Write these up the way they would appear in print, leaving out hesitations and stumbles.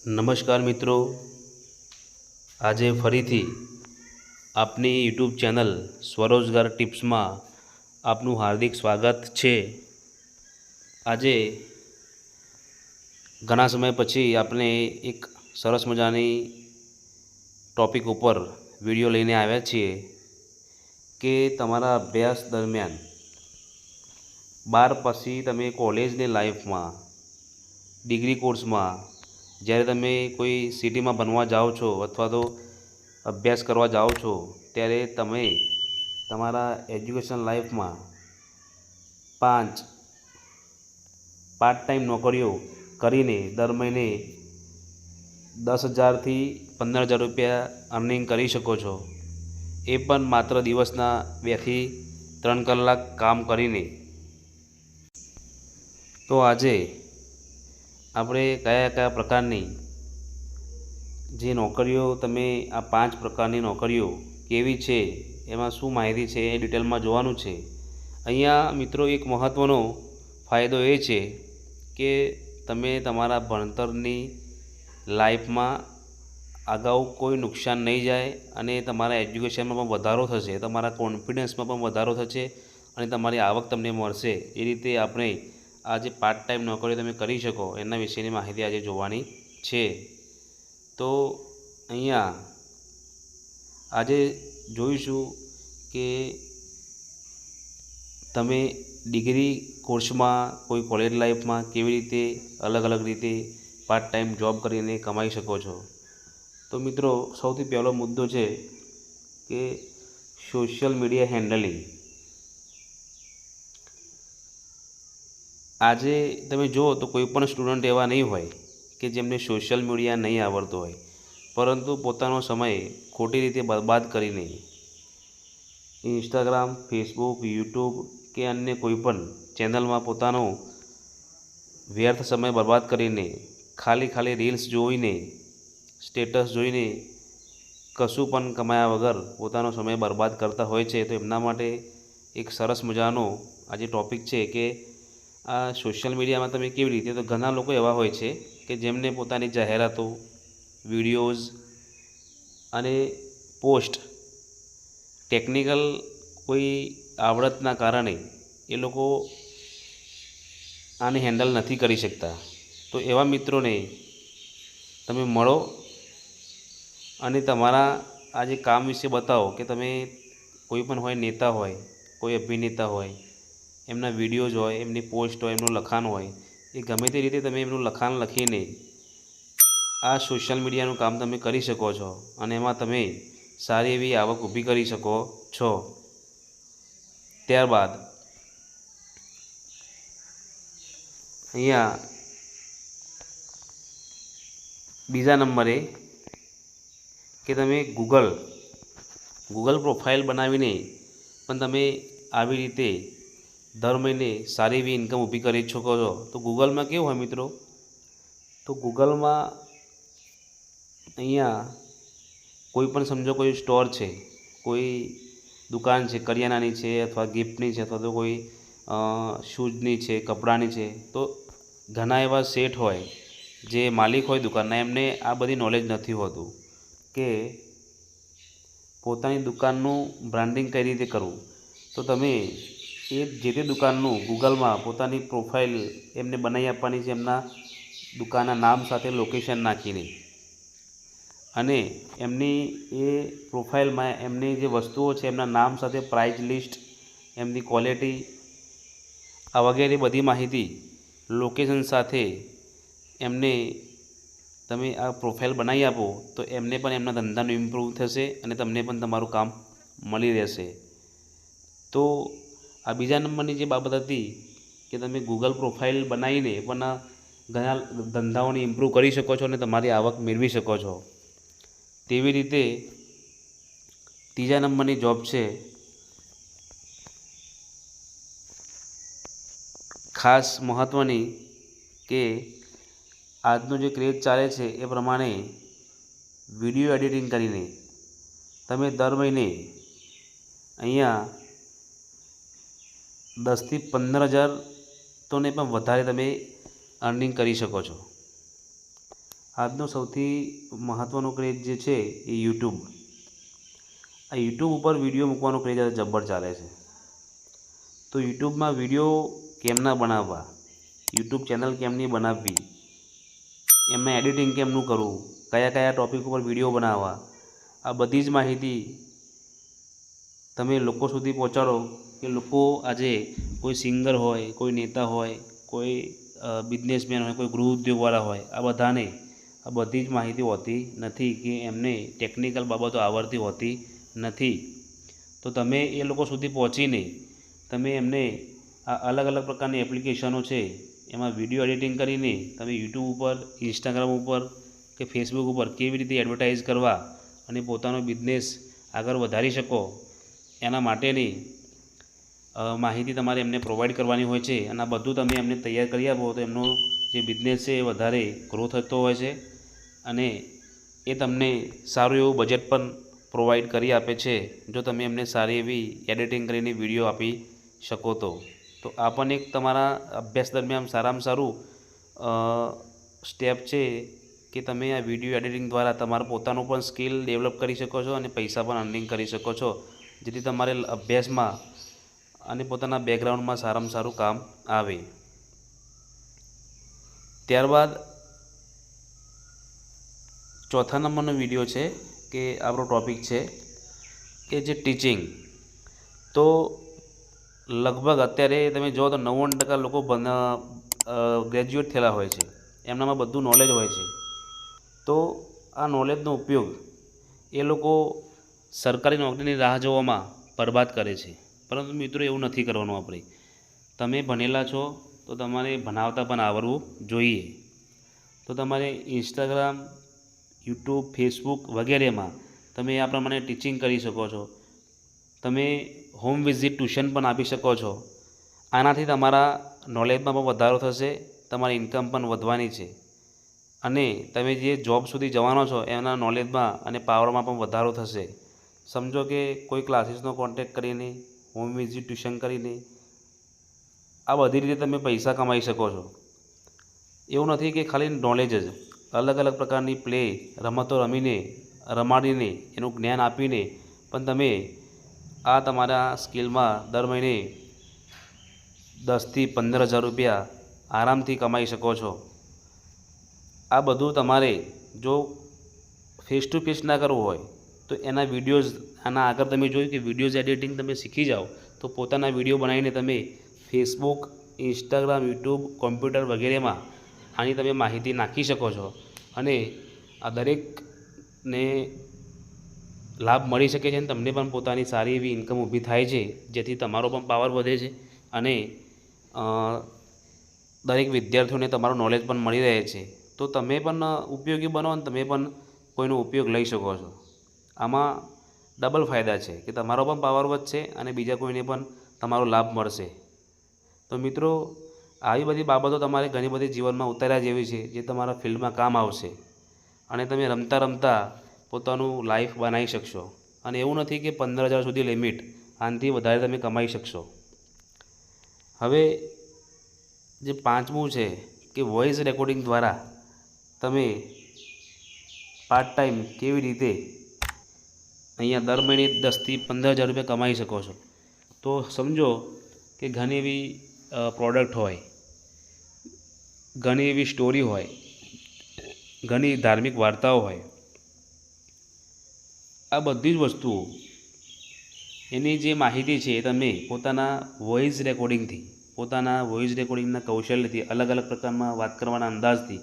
નમસ્કાર મિત્રો, આજે ફરીથી આપની યુટ્યુબ ચેનલ સ્વરોજગાર ટિપ્સમાં આપનું હાર્દિક સ્વાગત છે। આજે ઘણા સમય પછી આપણે એક સરસ મજાની ટૉપિક ઉપર વિડીયો લઈને આવ્યા છીએ કે તમારા અભ્યાસ દરમિયાન 12 પછી તમે કોલેજની લાઈફમાં ડિગ્રી કોર્સમાં જ્યારે તમે કોઈ સિટીમાં ભણવા જાઓ છો અથવા તો અભ્યાસ કરવા જાઓ છો ત્યારે તમે તમારા એજ્યુકેશન લાઈફમાં 5 પાર્ટ ટાઈમ નોકરીઓ કરીને દર મહિને 10,000થી 15,000 રૂપિયા અર્નિંગ કરી શકો છો, એ પણ માત્ર દિવસના 2 થી 3 કલાક કામ કરીને। તો આજે આપણે કયા પ્રકારની જે નોકરીઓ તમે આ 5 પ્રકારની નોકરીઓ કેવી છે, એમાં શું માહિતી છે એ ડિટેલમાં જોવાનું છે। અહીંયા મિત્રો એક મહત્ત્વનો ફાયદો એ છે કે તમે તમારા ભણતરની લાઈફમાં અગાઉ કોઈ નુકસાન નહીં જાય અને તમારા એજ્યુકેશનમાં પણ વધારો થશે, તમારા કોન્ફિડન્સમાં પણ વધારો થશે અને તમારી આવક તમને મળશે। એ રીતે આપણે આ જે પાર્ટ ટાઈમ નોકરીઓ તમે કરી શકો એના વિશેની માહિતી આજે જોવાની છે। તો અહીંયા આજે જોઈશું કે તમે ડિગ્રી કોર્સમાં કોઈ કોલેજ લાઈફમાં કેવી રીતે અલગ અલગ રીતે પાર્ટ ટાઈમ જોબ કરીને કમાઈ શકો છો। તો મિત્રો સૌથી પહેલો મુદ્દો છે કે સોશિયલ મીડિયા હેન્ડલિંગ। આજે તમે જુઓ તો કોઈ પણ સ્ટુડન્ટ એવા નહીં હોય કે જેમને સોશિયલ મીડિયા નહીં આવડતું હોય, પરંતુ પોતાનો સમય ખોટી રીતે બરબાદ કરીને ઇન્સ્ટાગ્રામ, ફેસબુક, યુટ્યુબ કે અન્ય કોઈપણ ચેનલમાં પોતાનો વ્યર્થ સમય બરબાદ કરીને ખાલી રીલ્સ જોઈને, સ્ટેટસ જોઈને કશું પણ કમાયા વગર પોતાનો સમય બરબાદ કરતા હોય છે। તો એમના માટે એક સરસ મજાનો આજે ટૉપિક છે કે આ સોશિયલ મીડિયામાં તમે કેવી રીતે, તો ઘણા લોકો એવા હોય છે કે જેમને પોતાની જાહેરાતો, વિડીયોઝ અને પોસ્ટ ટેકનિકલ કોઈ આવડતના કારણે એ લોકો આને હેન્ડલ નથી કરી શકતા। તો એવા મિત્રોને તમે મળો અને તમારા આ જે કામ વિશે બતાવો કે તમે કોઈ પણ હોય, નેતા હોય, કોઈ અભિનેતા હોય, એમના વિડીયોઝ હોય, એમની પોસ્ટ હોય, એમનું લખાણ હોય, એ ગમે તે રીતે તમે એમનું લખાણ લખીને આ સોશિયલ મીડિયાનું કામ તમે કરી શકો છો અને એમાં તમે સારી એવી આવક ઊભી કરી શકો છો। ત્યારબાદ અહીંયા બીજા નંબરે કે તમે ગૂગલ પ્રોફાઇલ બનાવીને પણ તમે આવી રીતે દર મહિને સારી એવી ઇન્કમ ઊભી કરી શકો છો। તો ગૂગલમાં કેવું હોય મિત્રો, તો ગૂગલમાં અહીંયા કોઈ પણ સમજો કોઈ સ્ટોર છે, કોઈ દુકાન છે, કરિયાણાની છે અથવા ગિફ્ટની છે અથવા તો કોઈ શૂઝની છે, કપડાની છે, તો ઘણા એવા શેઠ હોય જે માલિક હોય દુકાનના, એમને આ બધી નોલેજ નથી હોતું કે પોતાની દુકાનનું બ્રાન્ડિંગ કઈ રીતે કરવું। તો તમે એ જે તે દુકાનનું ગૂગલમાં પોતાની પ્રોફાઇલ એમને બનાવી આપવાની છે, એમના દુકાનના નામ સાથે લોકેશન નાખીને, અને એમની એ પ્રોફાઇલમાં એમની જે વસ્તુઓ છે એમના નામ સાથે પ્રાઇસ લિસ્ટ, એમની ક્વોલિટી, આ વગેરે બધી માહિતી લોકેશન સાથે એમને તમે આ પ્રોફાઇલ બનાવી આપો તો એમને પણ એમના ધંધાનું ઇમ્પ્રૂવ થશે અને તમને પણ તમારું કામ મળી રહેશે। તો આ બીજા નંબરની જે બાબત હતી કે તમે ગૂગલ પ્રોફાઇલ બનાવીને પણ ઘણા ધંધાઓને ઇમ્પ્રૂવ કરી શકો છો અને તમારી આવક મેળવી શકો છો। તેવી રીતે ત્રીજા નંબરની જોબ છે ખાસ મહત્ત્વની, કે આજનો જે ક્રેઝ ચાલે છે એ પ્રમાણે વિડીયો એડિટિંગ કરીને તમે દર મહિને અહીંયા 10,000થી 15,000 તો ને પણ વધારે તમે અર્નિંગ કરી શકો છો। આજનો સૌથી મહત્ત્વનો ક્રેઝ જે છે એ યુટ્યુબ. આ યુટ્યુબ ઉપર વિડીયો મૂકવાનો ક્રેઝ આજે જબ્બર ચાલે છે. તો યુટ્યુબમાં વિડીયો કેમના બનાવવા, યુટ્યુબ ચેનલ કેમની બનાવવી, એમાં એડિટિંગ કેમનું કરવું, કયા કયા ટૉપિક ઉપર વિડીયો બનાવવા, આ બધી જ માહિતી તમે લોકો સુધી પહોંચાડો કે લોકો આજે કોઈ સિંગર હોય, કોઈ નેતા હોય, કોઈ બિઝનેસમેન હોય, કોઈ ગૃહ ઉદ્યોગવાળા હોય, આ બધાને આ બધી જ માહિતી હોતી નથી કે એમને ટેકનિકલ બાબતો આવડતી હોતી નથી. તો તમે એ લોકો સુધી પહોંચીને તમે એમને આ અલગ અલગ પ્રકારની એપ્લિકેશનો છે એમાં વિડીયો એડિટિંગ કરીને તમે યુટ્યુબ ઉપર, ઇન્સ્ટાગ્રામ ઉપર કે ફેસબુક ઉપર કેવી રીતે એડવર્ટાઇઝ કરવા અને પોતાનો બિઝનેસ આગળ વધારી શકો એના માટેની માહિતી તમારે એમને પ્રોવાઈડ કરવાની હોય છે. અને આ બધું તમે એમને તૈયાર કરી આપો તો એમનો જે બિઝનેસ છે એ વધારે ગ્રો થતો હોય છે અને એ તમને સારું એવું બજેટ પણ પ્રોવાઈડ કરી આપે છે જો તમે એમને સારી એવી એડિટિંગ કરીને વિડીયો આપી શકો તો. તો આ પણ એક તમારા અભ્યાસ દરમિયાન સારામાં સારું સ્ટેપ છે કે તમે આ વિડીયો એડિટિંગ દ્વારા તમારું પોતાનું પણ સ્કિલ ડેવલપ કરી શકો છો અને પૈસા પણ અર્નિંગ કરી શકો છો, જેથી તમારે અભ્યાસમાં અને પોતાના બેકગ્રાઉન્ડમાં સારામાં સારું કામ આવે. ત્યારબાદ ચોથા નંબરનો વિડીયો છે કે આપણો ટૉપિક છે કે જે ટીચિંગ. તો લગભગ અત્યારે તમે જુઓ તો 99% લોકો ગ્રેજ્યુએટ થયેલા હોય છે, એમનામાં બધું નોલેજ હોય છે. તો આ નોલેજનો ઉપયોગ એ લોકો સરકારી નોકરીની રાહ જોવામાં બરબાદ કરે છે. પરંતુ મિત્રો એવું નથી કરવાનું આપણે. તમે ભણેલા છો તો તમારે ભણાવતા પણ આવડવું જોઈએ. તો તમારે ઇન્સ્ટાગ્રામ, યુટ્યુબ, ફેસબુક વગેરેમાં તમે આ પ્રમાણે ટીચિંગ કરી શકો છો. તમે હોમ વિઝિટ ટ્યુશન પણ આપી શકો છો. આનાથી તમારા નોલેજમાં પણ વધારો થશે, તમારી ઇન્કમ પણ વધવાની છે અને તમે જે જોબ સુધી જવાનો છો એના નોલેજમાં અને પાવરમાં પણ વધારો થશે. સમજો કે કોઈ ક્લાસીસનો કોન્ટેક્ટ કરીને, હોમ વિઝિટ ટ્યુશન કરીને આ બધી રીતે તમે પૈસા કમાઈ શકો છો. એવું નથી કે ખાલી નોલેજ જ, અલગ અલગ પ્રકારની પ્લે રમતો રમાડીને એનું જ્ઞાન આપીને પણ તમે આ તમારા સ્કિલમાં દર મહિને 10થી 15 હજાર રૂપિયા આરામથી કમાઈ શકો છો. આ બધું તમારે જો ફેસ ટુ ફેસ ના કરવું હોય તો એના વિડીયોઝ, આના આગળ તમે જોયું કે વિડીયોઝ એડિટિંગ તમે શીખી જાઓ તો પોતાના વિડીયો બનાવીને તમે ફેસબુક, ઇન્સ્ટાગ્રામ, યુટ્યુબ, કોમ્પ્યુટર વગેરેમાં આની તમે માહિતી નાખી શકો છો અને આ દરેકને લાભ મળી શકે છે અને તમને પણ પોતાની સારી એવી ઇન્કમ ઊભી થાય છે, જેથી તમારો પણ પાવર વધે છે અને દરેક વિદ્યાર્થીઓને તમારું નોલેજ પણ મળી રહે છે. તો તમે પણ ઉપયોગી બનો અને તમે પણ કોઈનો ઉપયોગ લઈ શકો છો. આમાં ડબલ ફાયદા છે કે તમારો પણ પાવર વધશે અને બીજા કોઈને પણ તમારો લાભ મળશે. તો મિત્રો, આવી બધી બાબતો તમારે ઘણી બધી જીવનમાં ઉતાર્યા જેવી છે જે તમારા ફિલ્ડમાં કામ આવશે અને તમે રમતા રમતા પોતાનું લાઈફ બનાવી શકશો. અને એવું નથી કે 15,000 સુધી લિમિટ, આનાથી વધારે તમે કમાઈ શકશો. હવે જે પાંચમું છે કે વોઇસ રેકોર્ડિંગ દ્વારા તમે પાર્ટ ટાઈમ કેવી રીતે અહીંયા દર મહિને 10થી 15,000 રૂપિયા કમાઈ શકો છો. તો સમજો કે ઘણી એવી પ્રોડક્ટ હોય, ઘણી એવી સ્ટોરી હોય, ઘણી ધાર્મિક વાર્તાઓ હોય, આ બધી જ વસ્તુઓ એની જે માહિતી છે એ તમે પોતાના વોઇસ રેકોર્ડિંગના કૌશલ્યથી, અલગ અલગ પ્રકારમાં વાત કરવાના અંદાજથી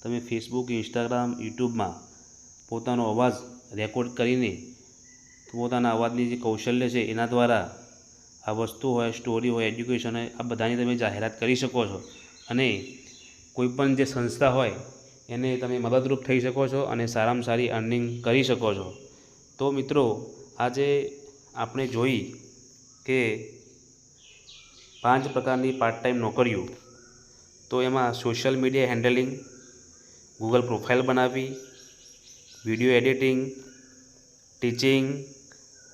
તમે ફેસબુક, ઇન્સ્ટાગ્રામ, યુટ્યુબમાં પોતાનો અવાજ રેકોર્ડ કરીને પોતાના અવાજની જે કૌશલ્ય છે એના દ્વારા આ વસ્તુ હોય, સ્ટોરી હોય, એજ્યુકેશન હોય, આ બધાની તમે જાહેરાત કરી શકો છો અને કોઈપણ જે સંસ્થા હોય એને તમે મદદરૂપ થઈ શકો છો અને સારામાં સારી અર્નિંગ કરી શકો છો. તો મિત્રો, આજે આપણે જોઈ કે 5 પ્રકારની પાર્ટ ટાઈમ નોકરીઓ. તો એમાં social media handling, Google profile બનાવવી, video editing, teaching,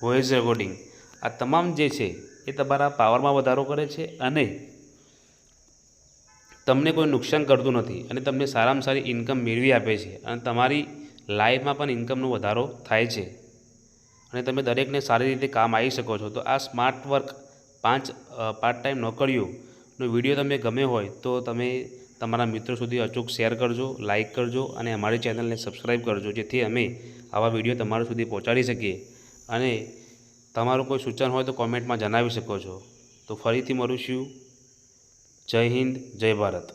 voice recording, આ તમામ જે છે એ તમારા પાવરમાં વધારો કરે છે અને તમને કોઈ નુકસાન કરતું નથી અને તમને સારામાં સારી ઇન્કમ મેળવી આપે છે અને તમારી લાઈફમાં પણ ઇન્કમનો વધારો થાય છે અને તમે દરેકને સારી રીતે કામ આવી શકો છો. તો આ સ્માર્ટ વર્ક 5 પાર્ટ ટાઈમ નોકરીઓનો વિડીયો તમને ગમ્યો હોય તો તમે તમારા મિત્રો સુધી અચૂક શેર કરજો, લાઇક કરજો અને અમારી ચેનલને સબસ્ક્રાઈબ કરજો, જેથી અમે આવા વિડીયો તમારા સુધી પહોંચાડી શકીએ. અને તમારું કોઈ સૂચન હોય તો કોમેન્ટમાં જણાવી શકો છો. તો ફરીથી મળીશું. જય હિન્દ, જય ભારત.